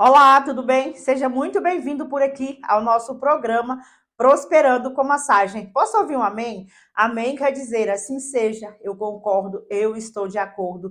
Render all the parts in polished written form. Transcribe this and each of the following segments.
Olá, tudo bem? Seja muito bem-vindo por aqui ao nosso programa Prosperando com Massagem. Posso ouvir um amém? Amém quer dizer assim seja, eu concordo, eu estou de acordo.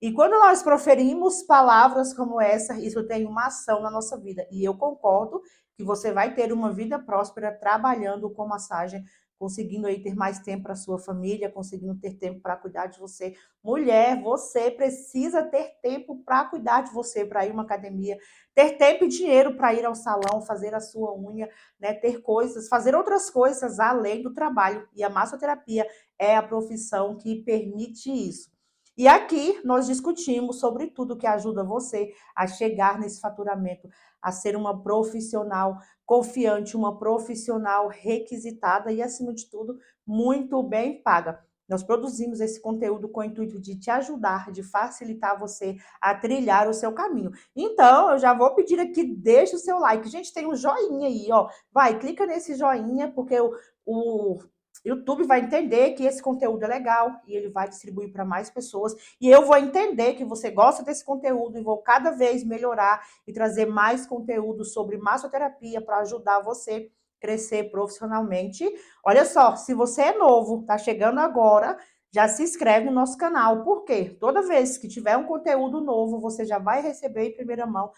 E quando nós proferimos palavras como essa, isso tem uma ação na nossa vida. E eu concordo que você vai ter uma vida próspera trabalhando com massagem, conseguindo aí ter mais tempo para sua família, conseguindo ter tempo para cuidar de você. Mulher, você precisa ter tempo para cuidar de você, para ir a uma academia, ter tempo e dinheiro para ir ao salão, fazer a sua unha, né, ter coisas, fazer outras coisas além do trabalho. E a massoterapia é a profissão que permite isso. E aqui nós discutimos sobre tudo que ajuda você a chegar nesse faturamento, a ser uma profissional confiante, uma profissional requisitada e, acima de tudo, muito bem paga. Nós produzimos esse conteúdo com o intuito de te ajudar, de facilitar você a trilhar o seu caminho. Então, eu já vou pedir aqui, deixa o seu like. Gente, tem um joinha aí, ó. Vai, clica nesse joinha, porque o YouTube vai entender que esse conteúdo é legal e ele vai distribuir para mais pessoas. E eu vou entender que você gosta desse conteúdo e vou cada vez melhorar e trazer mais conteúdo sobre massoterapia para ajudar você a crescer profissionalmente. Olha só, se você é novo, tá chegando agora, já se inscreve no nosso canal. Por quê? Toda vez que tiver um conteúdo novo, você já vai receber em primeira mão.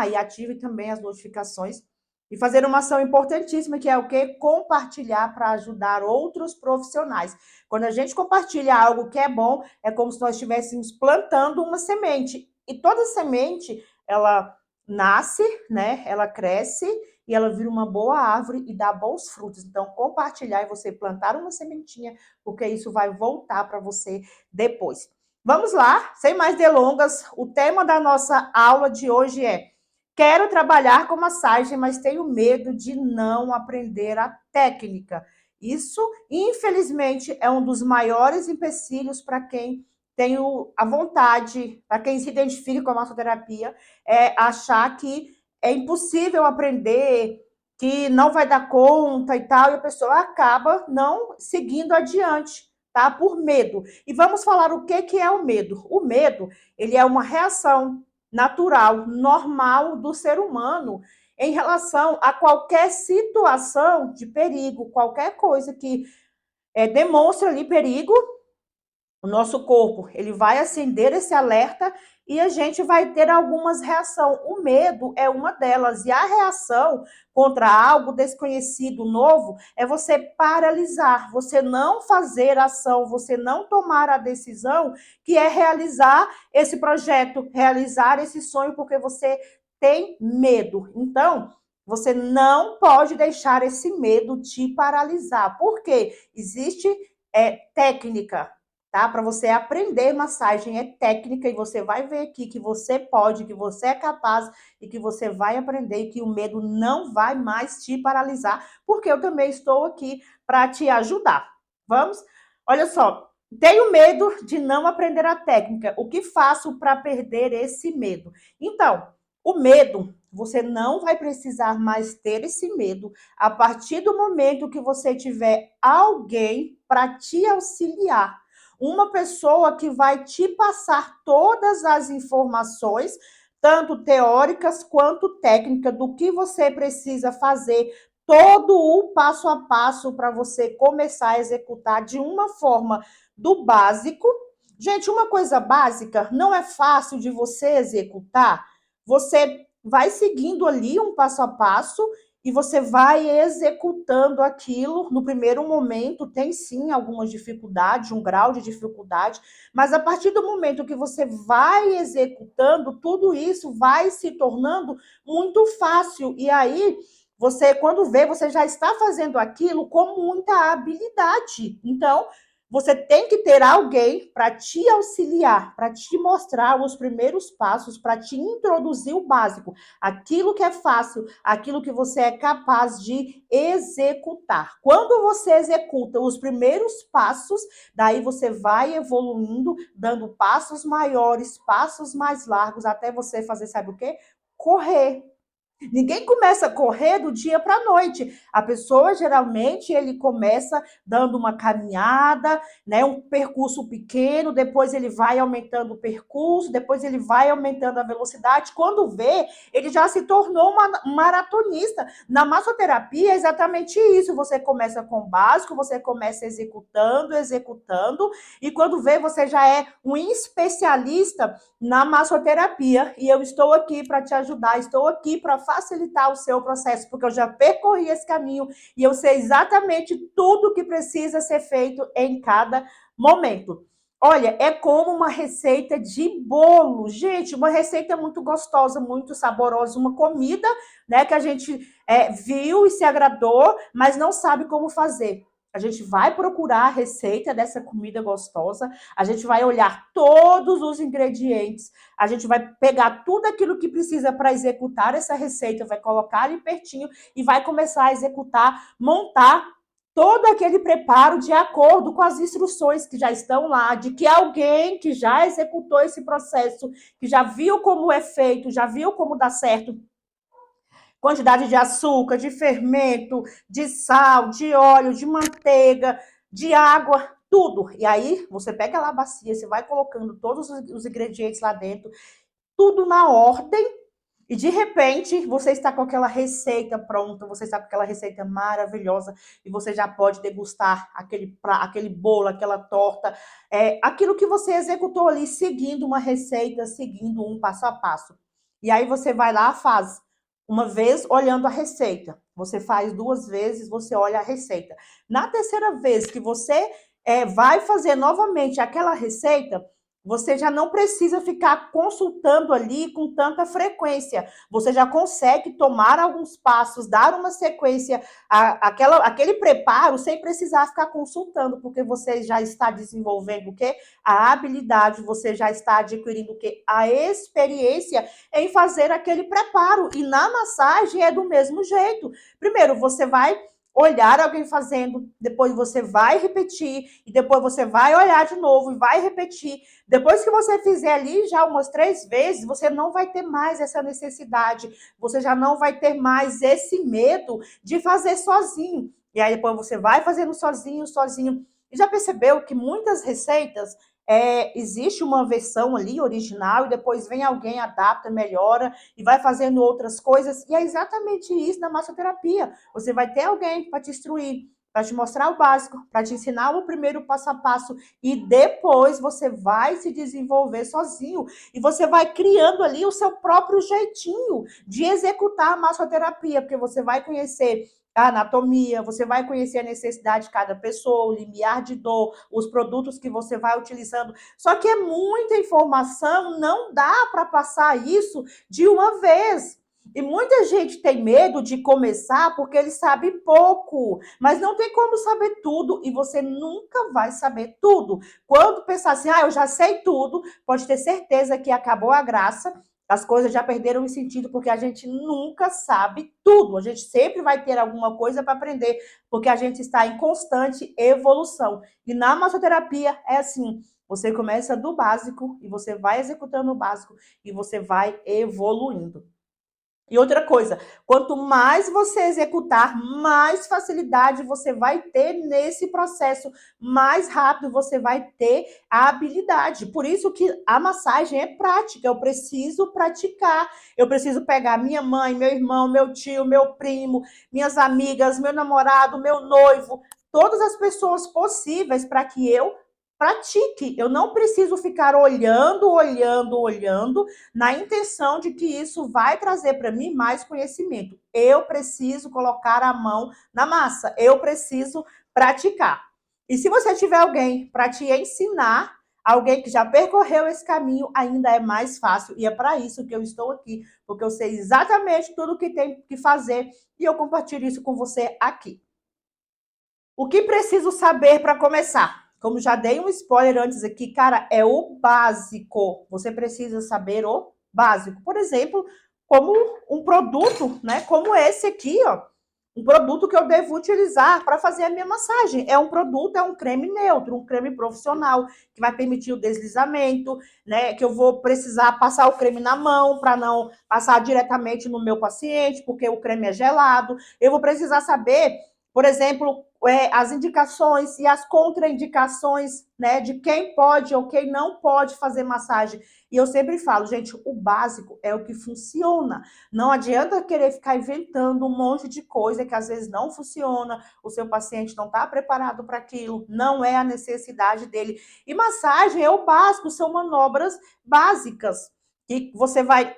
E ative também as notificações. E fazer uma ação importantíssima, que é o quê? Compartilhar para ajudar outros profissionais. Quando a gente compartilha algo que é bom, é como se nós estivéssemos plantando uma semente. E toda semente, ela nasce, né? Ela cresce e ela vira uma boa árvore e dá bons frutos. Então, compartilhar e você plantar uma sementinha, porque isso vai voltar para você depois. Vamos lá, sem mais delongas, o tema da nossa aula de hoje é: quero trabalhar com massagem, mas tenho medo de não aprender a técnica. Isso, infelizmente, é um dos maiores empecilhos para quem tem a vontade, para quem se identifica com a massoterapia, é achar que é impossível aprender, que não vai dar conta e tal, e a pessoa acaba não seguindo adiante, tá? Por medo. E vamos falar o que é o medo. O medo, ele é uma reação natural, normal do ser humano em relação a qualquer situação de perigo, qualquer coisa que demonstre ali perigo. O nosso corpo, ele vai acender esse alerta e a gente vai ter algumas reações. O medo é uma delas. E a reação contra algo desconhecido, novo, é você paralisar, você não fazer ação, você não tomar a decisão, que é realizar esse projeto, realizar esse sonho, porque você tem medo. Então, você não pode deixar esse medo te paralisar. Por quê? Existe técnica, tá? Para você aprender massagem é técnica e você vai ver aqui que você pode, que você é capaz e que você vai aprender e que o medo não vai mais te paralisar, porque eu também estou aqui para te ajudar. Vamos? Olha só, tenho medo de não aprender a técnica. O que faço para perder esse medo? Então, o medo, você não vai precisar mais ter esse medo a partir do momento que você tiver alguém para te auxiliar, uma pessoa que vai te passar todas as informações, tanto teóricas quanto técnicas, do que você precisa fazer, todo o passo a passo para você começar a executar de uma forma do básico. Gente, uma coisa básica não é fácil de você executar. Você vai seguindo ali um passo a passo e você vai executando aquilo. No primeiro momento, tem sim algumas dificuldades, um grau de dificuldade, mas a partir do momento que você vai executando, tudo isso vai se tornando muito fácil. E aí, você, quando vê, você já está fazendo aquilo com muita habilidade. Então, você tem que ter alguém para te auxiliar, para te mostrar os primeiros passos, para te introduzir o básico, aquilo que é fácil, aquilo que você é capaz de executar. Quando você executa os primeiros passos, daí você vai evoluindo, dando passos maiores, passos mais largos, até você fazer, sabe o quê? Correr. Ninguém começa a correr do dia para a noite. A pessoa, geralmente, ele começa dando uma caminhada, né, um percurso pequeno, depois ele vai aumentando o percurso, depois ele vai aumentando a velocidade. Quando vê, ele já se tornou um maratonista. Na massoterapia é exatamente isso. Você começa com o básico, você começa executando, executando, e quando vê, você já é um especialista na massoterapia. E eu estou aqui para te ajudar, estou aqui para facilitar o seu processo, porque eu já percorri esse caminho e eu sei exatamente tudo que precisa ser feito em cada momento. Olha, é como uma receita de bolo. Gente, uma receita muito gostosa, muito saborosa, uma comida, né, que a gente viu e se agradou, mas não sabe como fazer. A gente vai procurar a receita dessa comida gostosa, a gente vai olhar todos os ingredientes, a gente vai pegar tudo aquilo que precisa para executar essa receita, vai colocar ali pertinho e vai começar a executar, montar todo aquele preparo de acordo com as instruções que já estão lá, de que alguém que já executou esse processo, que já viu como é feito, já viu como dá certo, quantidade de açúcar, de fermento, de sal, de óleo, de manteiga, de água, tudo. E aí você pega lá a bacia, você vai colocando todos os ingredientes lá dentro, tudo na ordem, e de repente você está com aquela receita pronta, você está com aquela receita maravilhosa e você já pode degustar aquele bolo, aquela torta, aquilo que você executou ali, seguindo uma receita, seguindo um passo a passo. E aí você vai lá, faz uma vez olhando a receita, você faz duas vezes, você olha a receita. Na terceira vez que você vai fazer novamente aquela receita, você já não precisa ficar consultando ali com tanta frequência. Você já consegue tomar alguns passos, dar uma sequência aquele preparo sem precisar ficar consultando, porque você já está desenvolvendo o quê? A habilidade, você já está adquirindo o quê? A experiência em fazer aquele preparo. E na massagem é do mesmo jeito. Primeiro, você vai olhar alguém fazendo, depois você vai repetir, e depois você vai olhar de novo e vai repetir. Depois que você fizer ali já umas 3 vezes, você não vai ter mais essa necessidade, você já não vai ter mais esse medo de fazer sozinho. E aí depois você vai fazendo sozinho, sozinho. E já percebeu que muitas receitas existe uma versão ali original e depois vem alguém, adapta, melhora e vai fazendo outras coisas. E é exatamente isso na massoterapia. Você vai ter alguém para te instruir, para te mostrar o básico, para te ensinar o primeiro passo a passo e depois você vai se desenvolver sozinho e você vai criando ali o seu próprio jeitinho de executar a massoterapia, porque você vai conhecer a anatomia, você vai conhecer a necessidade de cada pessoa, o limiar de dor, os produtos que você vai utilizando. Só que é muita informação, não dá para passar isso de uma vez. E muita gente tem medo de começar porque ele sabe pouco, mas não tem como saber tudo e você nunca vai saber tudo. Quando pensar assim, eu já sei tudo, pode ter certeza que acabou a graça, as coisas já perderam o sentido porque a gente nunca sabe tudo. A gente sempre vai ter alguma coisa para aprender, porque a gente está em constante evolução. E na massoterapia é assim, você começa do básico e você vai executando o básico e você vai evoluindo. E outra coisa, quanto mais você executar, mais facilidade você vai ter nesse processo, mais rápido você vai ter a habilidade. Por isso que a massagem é prática, eu preciso praticar. Eu preciso pegar minha mãe, meu irmão, meu tio, meu primo, minhas amigas, meu namorado, meu noivo, todas as pessoas possíveis para que eu pratique. Eu não preciso ficar olhando, olhando, olhando na intenção de que isso vai trazer para mim mais conhecimento. Eu preciso colocar a mão na massa, eu preciso praticar. E se você tiver alguém para te ensinar, alguém que já percorreu esse caminho, ainda é mais fácil. E é para isso que eu estou aqui, porque eu sei exatamente tudo o que tem que fazer e eu compartilho isso com você aqui. O que preciso saber para começar? Como já dei um spoiler antes aqui, cara, é o básico. Você precisa saber o básico. Por exemplo, como um produto, né? Como esse aqui, ó. um produto que eu devo utilizar para fazer a minha massagem. É um produto, é um creme neutro, um creme profissional, que vai permitir o deslizamento, né? Que eu vou precisar passar o creme na mão para não passar diretamente no meu paciente, porque o creme é gelado. Eu vou precisar saber, por exemplo, as indicações e as contraindicações, né, de quem pode ou quem não pode fazer massagem. E eu sempre falo, gente, o básico é o que funciona. Não adianta querer ficar inventando um monte de coisa que às vezes não funciona, o seu paciente não está preparado para aquilo, não é a necessidade dele. E massagem é o básico, são manobras básicas que você vai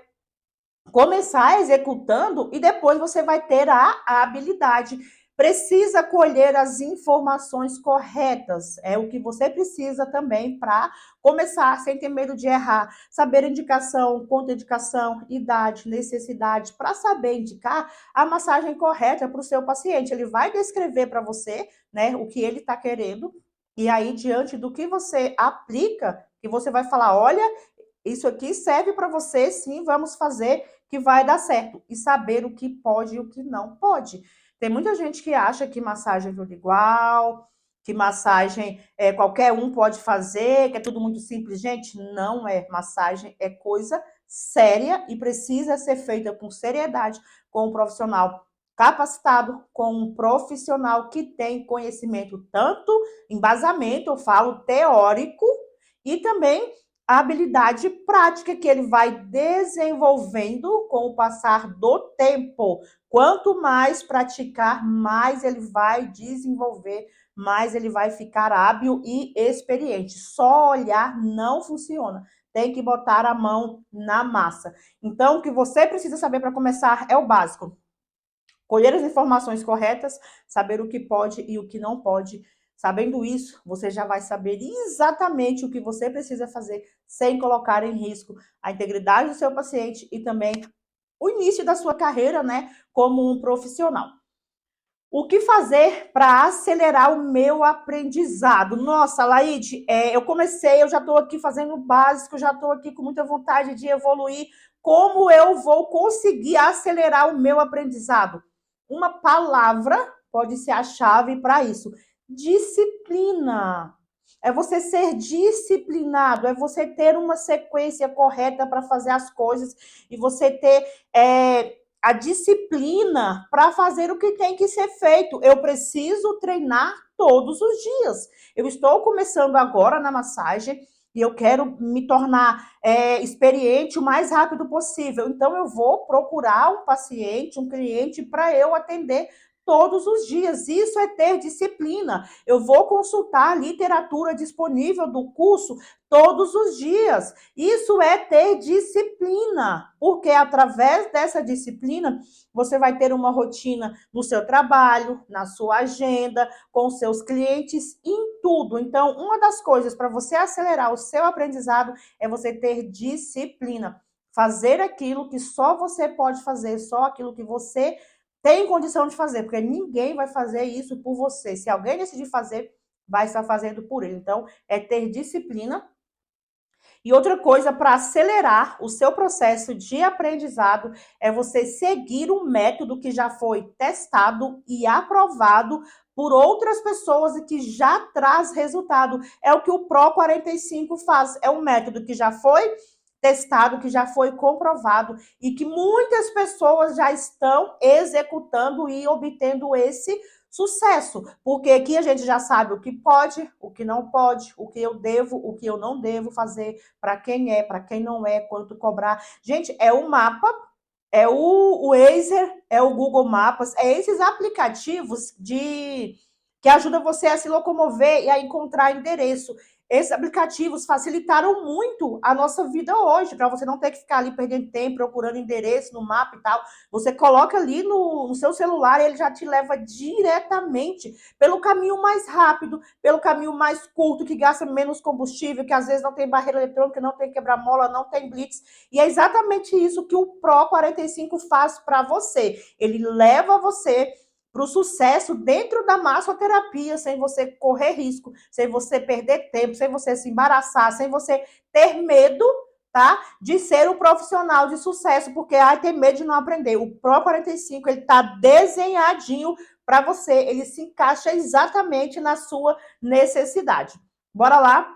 começar executando e depois você vai ter a habilidade. Precisa colher as informações corretas. É o que você precisa também para começar sem ter medo de errar. Saber indicação, contraindicação, idade, necessidade, para saber indicar a massagem correta para o seu paciente. Ele vai descrever para você, né, o que ele está querendo. E aí, diante do que você aplica, que você vai falar: olha, isso aqui serve para você, sim, vamos fazer que vai dar certo. E saber o que pode e o que não pode. Tem muita gente que acha que massagem é tudo igual, que massagem qualquer um pode fazer, que é tudo muito simples. Gente, não é. Massagem é coisa séria e precisa ser feita com seriedade, com um profissional capacitado, com um profissional que tem conhecimento, tanto embasamento, eu falo teórico, e também a habilidade prática que ele vai desenvolvendo com o passar do tempo. Quanto mais praticar, mais ele vai desenvolver, mais ele vai ficar hábil e experiente. Só olhar não funciona. Tem que botar a mão na massa. Então, o que você precisa saber para começar é o básico. Colher as informações corretas, saber o que pode e o que não pode. Sabendo isso, você já vai saber exatamente o que você precisa fazer sem colocar em risco a integridade do seu paciente e também o início da sua carreira, né, como um profissional. O que fazer para acelerar o meu aprendizado? Nossa, Laide, eu já estou aqui fazendo o básico, já estou aqui com muita vontade de evoluir. Como eu vou conseguir acelerar o meu aprendizado? Uma palavra pode ser a chave para isso: disciplina. É você ser disciplinado, é você ter uma sequência correta para fazer as coisas e você ter a disciplina para fazer o que tem que ser feito. Eu preciso treinar todos os dias. Eu estou começando agora na massagem e eu quero me tornar experiente o mais rápido possível. Então, eu vou procurar um paciente, um cliente, para eu atender todos os dias. Isso é ter disciplina. Eu vou consultar a literatura disponível do curso todos os dias. Isso é ter disciplina, porque através dessa disciplina você vai ter uma rotina no seu trabalho, na sua agenda, com seus clientes, em tudo. Então, uma das coisas para você acelerar o seu aprendizado é você ter disciplina. Fazer aquilo que só você pode fazer, só aquilo que você tem condição de fazer, porque ninguém vai fazer isso por você. Se alguém decidir fazer, vai estar fazendo por ele. Então, é ter disciplina. E outra coisa para acelerar o seu processo de aprendizado é você seguir um método que já foi testado e aprovado por outras pessoas e que já traz resultado. É o que o Pro 45 faz. É um método que já foi testado, que já foi comprovado e que muitas pessoas já estão executando e obtendo esse sucesso, porque aqui a gente já sabe o que pode, o que não pode, o que eu devo, o que eu não devo fazer, para quem é, para quem não é, quanto cobrar. Gente, é o mapa, é o Waze, é o Google Maps, é esses aplicativos que ajudam você a se locomover e a encontrar endereço. Esses aplicativos facilitaram muito a nossa vida hoje, para você não ter que ficar ali perdendo tempo procurando endereço no mapa e tal. Você coloca ali no seu celular e ele já te leva diretamente pelo caminho mais rápido, pelo caminho mais curto, que gasta menos combustível, que às vezes não tem barreira eletrônica, não tem quebra-mola, não tem blitz. E é exatamente isso que o Pro 45 faz para você. Ele leva você para o sucesso dentro da massoterapia, sem você correr risco, sem você perder tempo, sem você se embaraçar, sem você ter medo tá? De ser um profissional de sucesso, porque tem medo de não aprender. O Pro 45, ele tá desenhadinho para você, ele se encaixa exatamente na sua necessidade. Bora lá?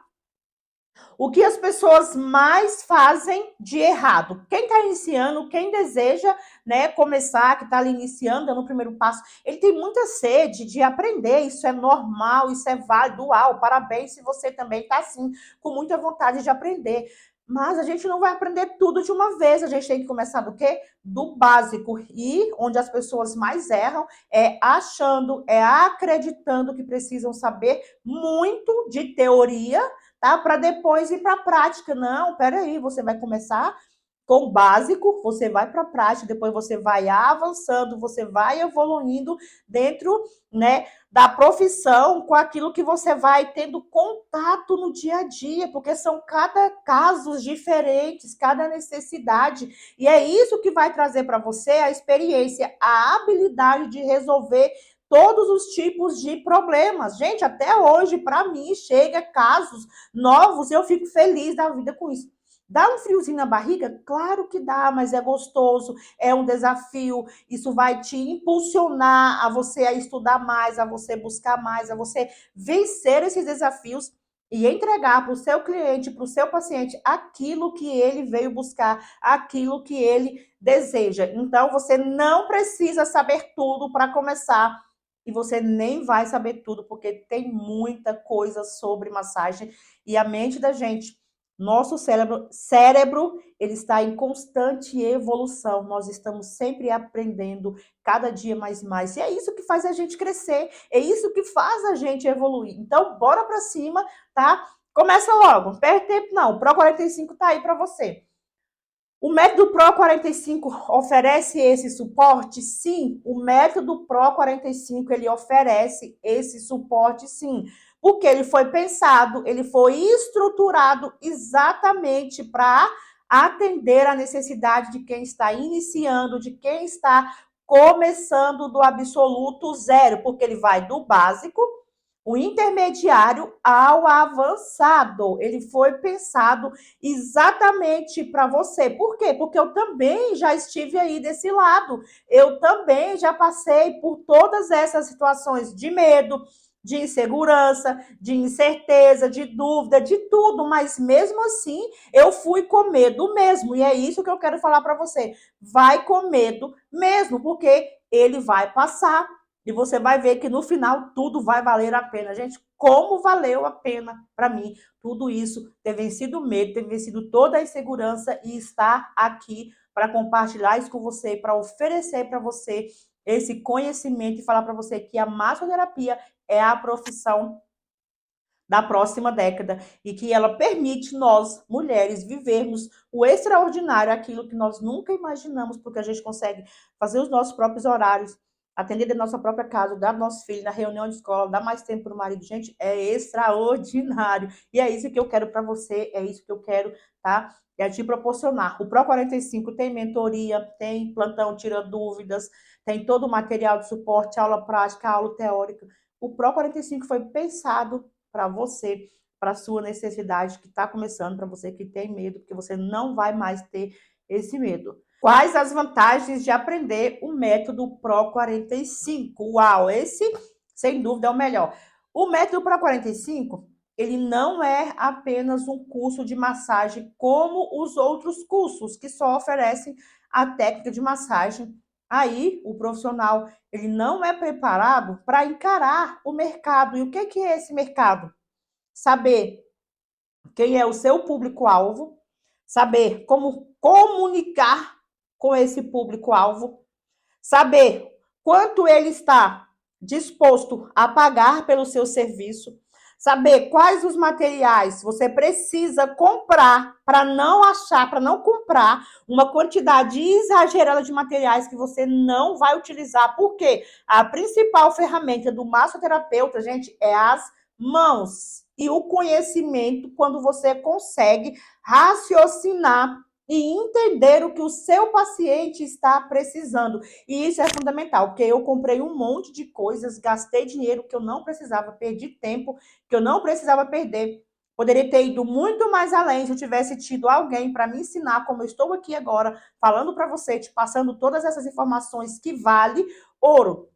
O que as pessoas mais fazem de errado? Quem está iniciando, quem deseja, né, começar, que está ali iniciando, dando o primeiro passo, ele tem muita sede de aprender, isso é normal, isso é válido, uau, parabéns se você também está assim, com muita vontade de aprender. Mas a gente não vai aprender tudo de uma vez, a gente tem que começar do quê? Do básico. E onde as pessoas mais erram é achando, é acreditando que precisam saber muito de teoria, tá? Para depois ir para a prática. Não, peraí, você vai começar com o básico, você vai para a prática, depois você vai avançando, você vai evoluindo dentro, né, da profissão, com aquilo que você vai tendo contato no dia a dia, porque são cada casos diferentes, cada necessidade, e é isso que vai trazer para você a experiência, a habilidade de resolver todos os tipos de problemas. Gente, até hoje, para mim, chega casos novos e eu fico feliz da vida com isso. Dá um friozinho na barriga? Claro que dá, mas é gostoso, é um desafio. Isso vai te impulsionar a você a estudar mais, a você buscar mais, a você vencer esses desafios e entregar para o seu cliente, para o seu paciente, aquilo que ele veio buscar, aquilo que ele deseja. Então, você não precisa saber tudo para começar e você nem vai saber tudo, porque tem muita coisa sobre massagem e a mente da gente, nosso cérebro, ele está em constante evolução. Nós estamos sempre aprendendo, cada dia mais e mais. E é isso que faz a gente crescer, é isso que faz a gente evoluir. Então, bora para cima, tá? Começa logo, não perde tempo não. O Pro 45 tá aí para você. O método Pro 45 oferece esse suporte? Sim, o método Pro 45 ele oferece esse suporte, sim, porque ele foi pensado, ele foi estruturado exatamente para atender a necessidade de quem está iniciando, de quem está começando do absoluto zero, porque ele vai do básico, o intermediário ao avançado. Ele foi pensado exatamente para você. Por quê? Porque eu também já estive aí desse lado. Eu também já passei por todas essas situações de medo, de insegurança, de incerteza, de dúvida, de tudo, mas mesmo assim eu fui com medo mesmo. E é isso que eu quero falar para você. Vai com medo mesmo, porque ele vai passar. E você vai ver que no final tudo vai valer a pena. Gente, como valeu a pena para mim tudo isso, ter vencido o medo, ter vencido toda a insegurança e estar aqui para compartilhar isso com você, para oferecer para você esse conhecimento e falar para você que a massoterapia é a profissão da próxima década e que ela permite nós, mulheres, vivermos o extraordinário, aquilo que nós nunca imaginamos, porque a gente consegue fazer os nossos próprios horários, atender da nossa própria casa, dar nosso filho na reunião de escola, dar mais tempo para o marido. Gente, é extraordinário. E é isso que eu quero para você, é isso que eu quero, tá? É te proporcionar. O Pro 45 tem mentoria, tem plantão, tira dúvidas, tem todo o material de suporte, aula prática, aula teórica. O Pro 45 foi pensado para você, para a sua necessidade que está começando, para você que tem medo, porque você não vai mais ter esse medo. Quais as vantagens de aprender o método Pro 45? Uau, esse sem dúvida é o melhor. O método Pro 45, ele não é apenas um curso de massagem como os outros cursos que só oferecem a técnica de massagem. Aí, o profissional, ele não é preparado para encarar o mercado. E o que é esse mercado? Saber quem é o seu público-alvo, saber como comunicar com esse público-alvo, saber quanto ele está disposto a pagar pelo seu serviço, saber quais os materiais você precisa comprar para não achar, para não comprar uma quantidade exagerada de materiais que você não vai utilizar, porque a principal ferramenta do massoterapeuta, gente, é as mãos e o conhecimento quando você consegue raciocinar e entender o que o seu paciente está precisando. E isso é fundamental, porque eu comprei um monte de coisas, gastei dinheiro que eu não precisava, perdi tempo que eu não precisava perder. Poderia ter ido muito mais além se eu tivesse tido alguém para me ensinar, como eu estou aqui agora, falando para você, te passando todas essas informações que vale ouro.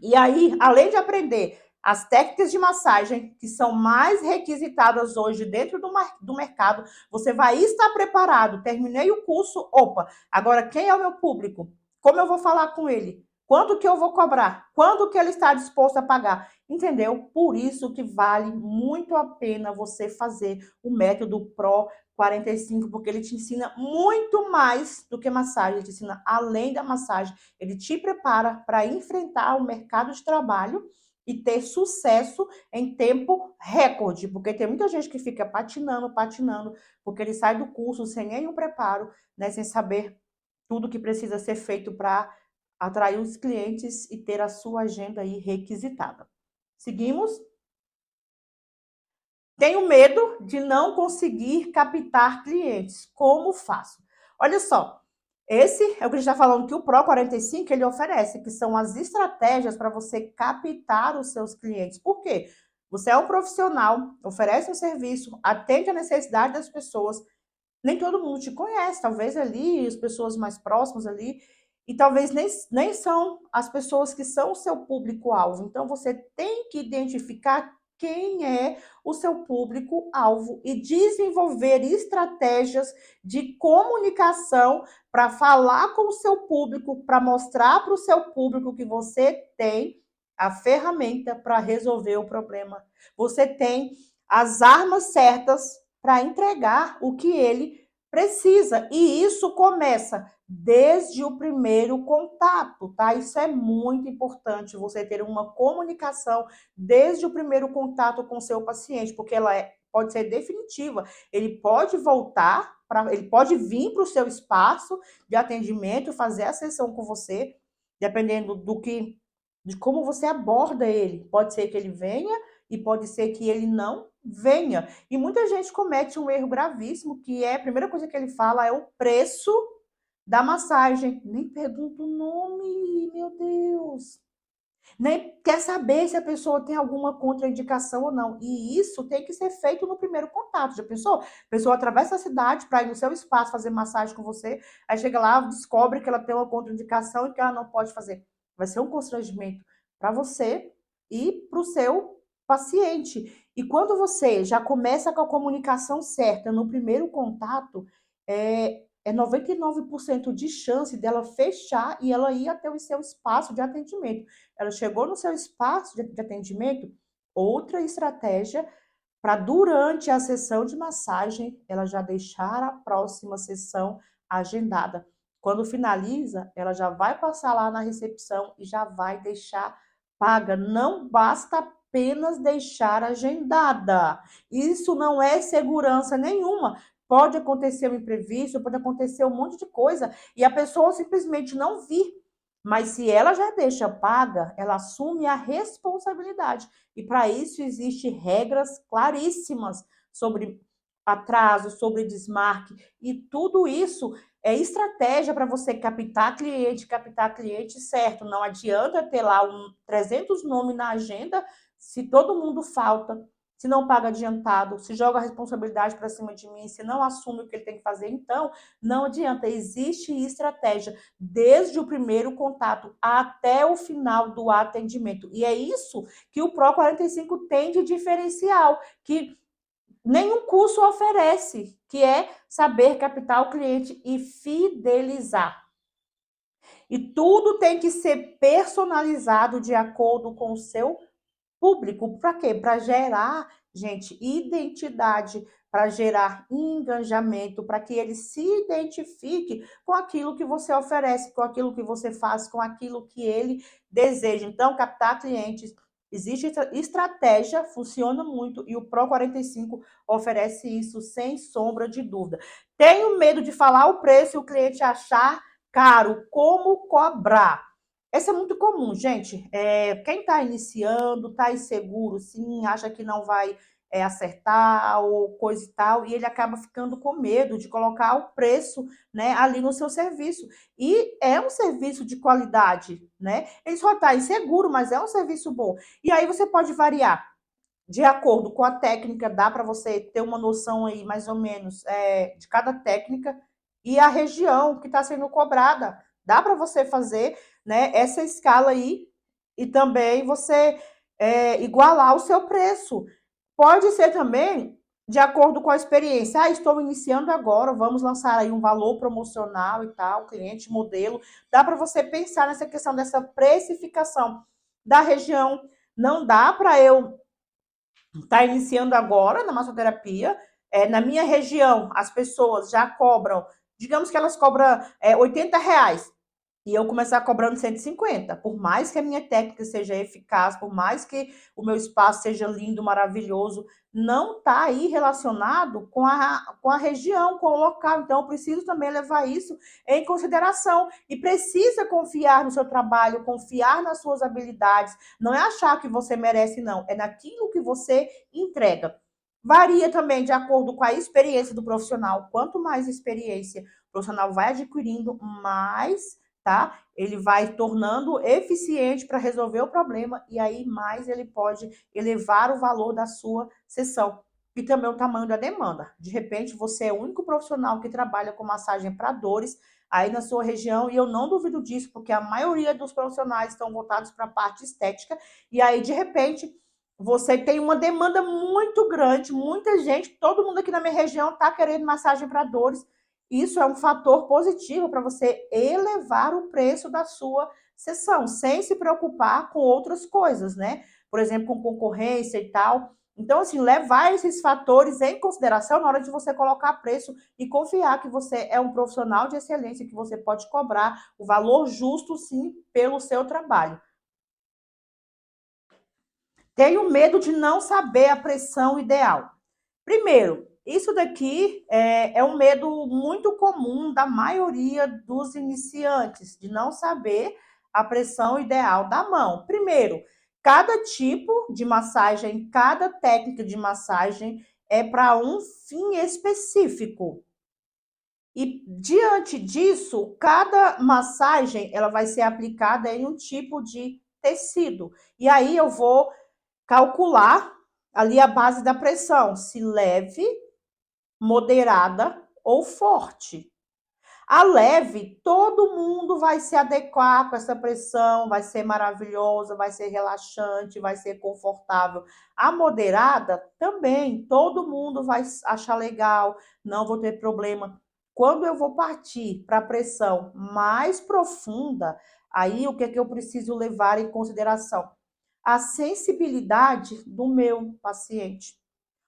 E aí, além de aprender as técnicas de massagem, que são mais requisitadas hoje dentro do mercado, você vai estar preparado. Terminei o curso, opa, agora quem é o meu público? Como eu vou falar com ele? Quanto que eu vou cobrar? Quando que ele está disposto a pagar? Entendeu? Por isso que vale muito a pena você fazer o método Pro 45, porque ele te ensina muito mais do que massagem, ele te ensina além da massagem, ele te prepara para enfrentar o mercado de trabalho e ter sucesso em tempo recorde, porque tem muita gente que fica patinando, patinando, porque ele sai do curso sem nenhum preparo, né, sem saber tudo que precisa ser feito para atrair os clientes e ter a sua agenda aí requisitada. Seguimos? Tenho medo de não conseguir captar clientes. Como faço? Olha só, esse é o que a gente está falando que o Pro 45 ele oferece, que são as estratégias para você captar os seus clientes. Por quê? Você é um profissional, oferece um serviço, atende a necessidade das pessoas. Nem todo mundo te conhece, talvez ali, as pessoas mais próximas ali, e talvez nem são as pessoas que são o seu público-alvo. Então, você tem que identificar quem é o seu público-alvo e desenvolver estratégias de comunicação para falar com o seu público, para mostrar para o seu público que você tem a ferramenta para resolver o problema. Você tem as armas certas para entregar o que ele precisa. E isso começa desde o primeiro contato, tá? Isso é muito importante, você ter uma comunicação desde o primeiro contato com o seu paciente, porque pode ser definitiva. Ele pode voltar, ele pode vir para o seu espaço de atendimento, fazer a sessão com você, dependendo de como você aborda ele. Pode ser que ele venha e pode ser que ele não venha. E muita gente comete um erro gravíssimo, que é a primeira coisa que ele fala é o preço da massagem. Nem pergunta o nome, meu Deus. Nem quer saber se a pessoa tem alguma contraindicação ou não. E isso tem que ser feito no primeiro contato. Já pensou? A pessoa atravessa a cidade para ir no seu espaço fazer massagem com você, aí chega lá, descobre que ela tem uma contraindicação e que ela não pode fazer. Vai ser um constrangimento para você e para o seu paciente. E quando você já começa com a comunicação certa no primeiro contato, é 99% de chance dela fechar e ela ir até o seu espaço de atendimento. Ela chegou no seu espaço de atendimento, outra estratégia para durante a sessão de massagem, ela já deixar a próxima sessão agendada. Quando finaliza, ela já vai passar lá na recepção e já vai deixar paga. Não basta apenas deixar agendada. Isso não é segurança nenhuma. Pode acontecer um imprevisto, pode acontecer um monte de coisa e a pessoa simplesmente não vir. Mas se ela já deixa paga, ela assume a responsabilidade. E para isso existem regras claríssimas sobre atraso, sobre desmarque. E tudo isso é estratégia para você captar cliente certo. Não adianta ter lá 300 nomes na agenda se todo mundo falta, se não paga adiantado, se joga a responsabilidade para cima de mim, se não assume o que ele tem que fazer. Então, não adianta. Existe estratégia desde o primeiro contato até o final do atendimento. E é isso que o Pro 45 tem de diferencial, que nenhum curso oferece, que é saber captar o cliente e fidelizar. E tudo tem que ser personalizado de acordo com o seu público. Para quê? Para gerar, gente, identidade, para gerar engajamento, para que ele se identifique com aquilo que você oferece, com aquilo que você faz, com aquilo que ele deseja. Então, captar clientes, existe estratégia, funciona muito e o Pro 45 oferece isso sem sombra de dúvida. Tenho medo de falar o preço e o cliente achar caro. Como cobrar? Essa é muito comum, gente. Quem está iniciando, está inseguro, sim, acha que não vai acertar ou coisa e tal, e ele acaba ficando com medo de colocar o preço, né, ali no seu serviço. E é um serviço de qualidade, né? Ele só está inseguro, mas é um serviço bom. E aí você pode variar. de acordo com a técnica, dá para você ter uma noção aí, mais ou menos, de cada técnica e a região que está sendo cobrada. Dá para você fazer, né, essa escala aí e também você igualar o seu preço. Pode ser também de acordo com a experiência. Ah, estou iniciando agora, vamos lançar aí um valor promocional e tal, cliente, modelo. Dá para você pensar nessa questão dessa precificação da região. Não dá para eu estar iniciando agora na massoterapia. Na minha região, as pessoas já cobram, digamos que elas cobram R$ 80 e eu começar cobrando 150, por mais que a minha técnica seja eficaz, por mais que o meu espaço seja lindo, maravilhoso, não está aí relacionado com a região, com o local. Então, eu preciso também levar isso em consideração e precisa confiar no seu trabalho, confiar nas suas habilidades. Não é achar que você merece, não, é naquilo que você entrega. Varia também de acordo com a experiência do profissional. Quanto mais experiência o profissional vai adquirindo, mais, tá? Ele vai tornando eficiente para resolver o problema e aí mais ele pode elevar o valor da sua sessão. E também o tamanho da demanda. De repente, você é o único profissional que trabalha com massagem para dores aí na sua região, e eu não duvido disso, porque a maioria dos profissionais estão voltados para a parte estética, e aí, de repente, você tem uma demanda muito grande, muita gente, todo mundo aqui na minha região está querendo massagem para dores. Isso é um fator positivo para você elevar o preço da sua sessão, sem se preocupar com outras coisas, né? Por exemplo, com concorrência e tal. Então, assim, levar esses fatores em consideração na hora de você colocar preço e confiar que você é um profissional de excelência, que você pode cobrar o valor justo, sim, pelo seu trabalho. Tenho medo de não saber a pressão ideal. Primeiro, isso daqui é um medo muito comum da maioria dos iniciantes, de não saber a pressão ideal da mão. Primeiro, cada tipo de massagem, cada técnica de massagem é para um fim específico. E diante disso, cada massagem ela vai ser aplicada em um tipo de tecido. E aí eu vou calcular ali a base da pressão, se leve, moderada ou forte. A leve, todo mundo vai se adequar com essa pressão, vai ser maravilhosa, vai ser relaxante, vai ser confortável. A moderada também, todo mundo vai achar legal, não vou ter problema. Quando eu vou partir para a pressão mais profunda, aí o que é que eu preciso levar em consideração? A sensibilidade do meu paciente,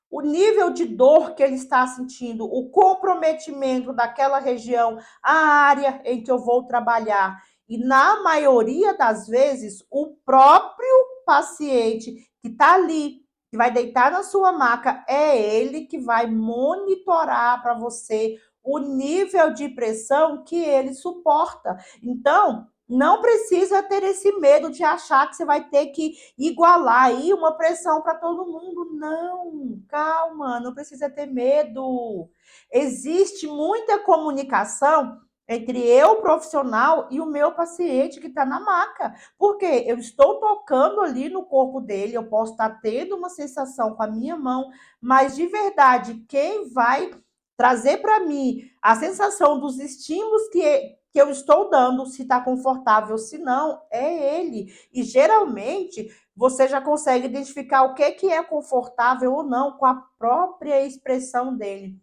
o nível de dor que ele está sentindo, o comprometimento daquela região, a área em que eu vou trabalhar. E na maioria das vezes, o próprio paciente que está ali, que vai deitar na sua maca, é ele que vai monitorar para você o nível de pressão que ele suporta. Então, não precisa ter esse medo de achar que você vai ter que igualar aí uma pressão para todo mundo. Não, calma, não precisa ter medo. Existe muita comunicação entre eu, profissional, e o meu paciente que está na maca. Porque eu estou tocando ali no corpo dele, eu posso estar tendo uma sensação com a minha mão, mas de verdade, quem vai trazer para mim a sensação dos estímulos que eu estou dando, se está confortável, se não, é ele. E geralmente você já consegue identificar o que é confortável ou não com a própria expressão dele.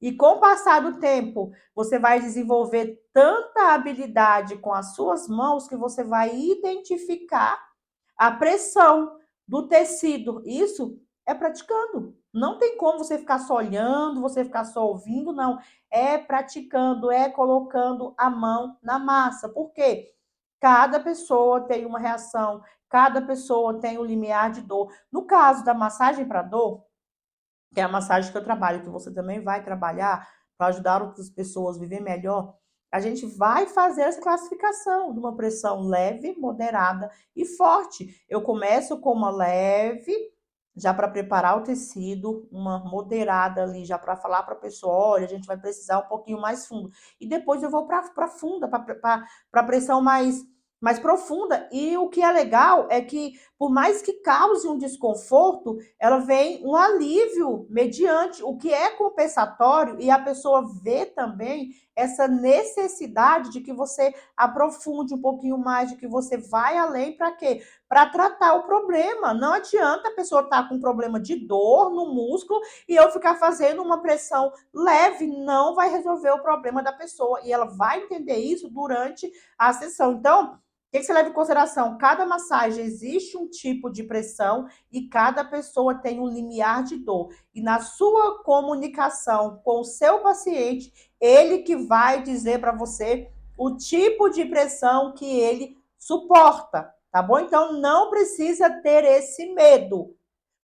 E com o passar do tempo, você vai desenvolver tanta habilidade com as suas mãos que você vai identificar a pressão do tecido. Isso é praticando. Não tem como você ficar só olhando, você ficar só ouvindo, não. É praticando, é colocando a mão na massa. Por quê? Cada pessoa tem uma reação, cada pessoa tem um limiar de dor. No caso da massagem para dor, que é a massagem que eu trabalho, que você também vai trabalhar para ajudar outras pessoas a viver melhor, a gente vai fazer essa classificação de uma pressão leve, moderada e forte. Eu começo com uma leve, já para preparar o tecido, uma moderada ali, já para falar para a pessoa, olha, a gente vai precisar um pouquinho mais fundo. E depois eu vou para funda, para a pressão mais mais profunda. E o que é legal é que, por mais que cause um desconforto, ela vem um alívio mediante o que é compensatório e a pessoa vê também essa necessidade de que você aprofunde um pouquinho mais, de que você vai além para quê? Para tratar o problema. Não adianta a pessoa estar com um problema de dor no músculo e eu ficar fazendo uma pressão leve, não vai resolver o problema da pessoa. E ela vai entender isso durante a sessão. Então, o que você leva em consideração? Cada massagem existe um tipo de pressão e cada pessoa tem um limiar de dor. E na sua comunicação com o seu paciente, ele que vai dizer para você o tipo de pressão que ele suporta, tá bom? Então não precisa ter esse medo.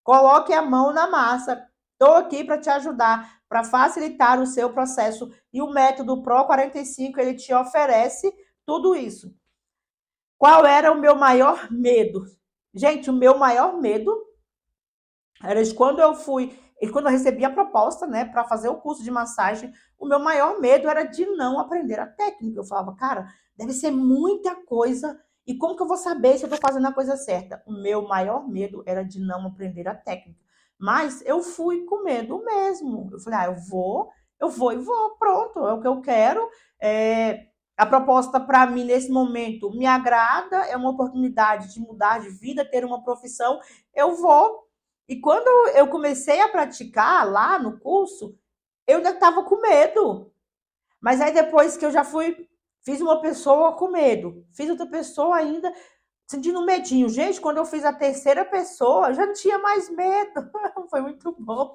Coloque a mão na massa. Estou aqui para te ajudar, para facilitar o seu processo. E o método Pro 45, ele te oferece tudo isso. Qual era o meu maior medo? Gente, o meu maior medo era de quando eu fui, e quando eu recebi a proposta, né, para fazer o curso de massagem, o meu maior medo era de não aprender a técnica. Eu falava, cara, deve ser muita coisa. E como que eu vou saber se eu estou fazendo a coisa certa? O meu maior medo era de não aprender a técnica. Mas eu fui com medo mesmo. Eu falei, eu vou, pronto, é o que eu quero. A proposta para mim nesse momento me agrada, é uma oportunidade de mudar de vida, ter uma profissão, eu vou. E quando eu comecei a praticar lá no curso, eu ainda estava com medo. Mas aí depois que eu já fui, fiz uma pessoa com medo, fiz outra pessoa ainda sentindo um medinho. Gente, quando eu fiz a terceira pessoa, já não tinha mais medo. Foi muito bom.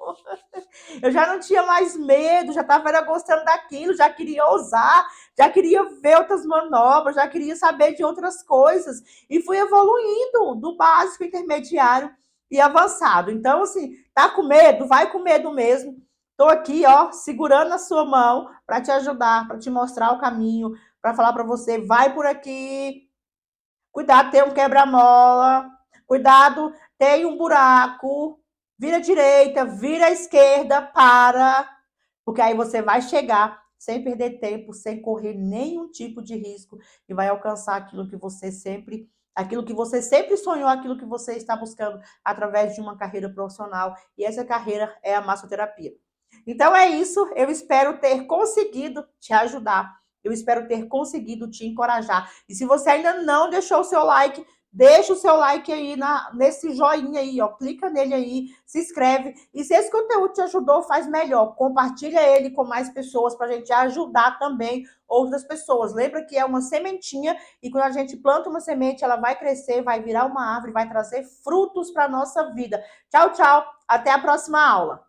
Eu já não tinha mais medo, já estava gostando daquilo, já queria ousar, já queria ver outras manobras, já queria saber de outras coisas. E fui evoluindo do básico, intermediário e avançado. Então, assim, tá com medo? Vai com medo mesmo. Estou aqui, ó, segurando a sua mão para te ajudar, para te mostrar o caminho, para falar para você, vai por aqui. Cuidado, tem um quebra-mola. Cuidado, tem um buraco. Vira à direita, vira à esquerda, para. Porque aí você vai chegar sem perder tempo, sem correr nenhum tipo de risco e vai alcançar aquilo que você sempre sonhou, aquilo que você está buscando através de uma carreira profissional. E essa carreira é a massoterapia. Então é isso, eu espero ter conseguido te ajudar. Eu espero ter conseguido te encorajar. E se você ainda não deixou o seu like, deixa o seu like aí nesse joinha aí, ó. Clica nele aí, se inscreve. E se esse conteúdo te ajudou, faz melhor. Compartilha ele com mais pessoas para a gente ajudar também outras pessoas. Lembra que é uma sementinha e quando a gente planta uma semente, ela vai crescer, vai virar uma árvore, vai trazer frutos para a nossa vida. Tchau, tchau. Até a próxima aula.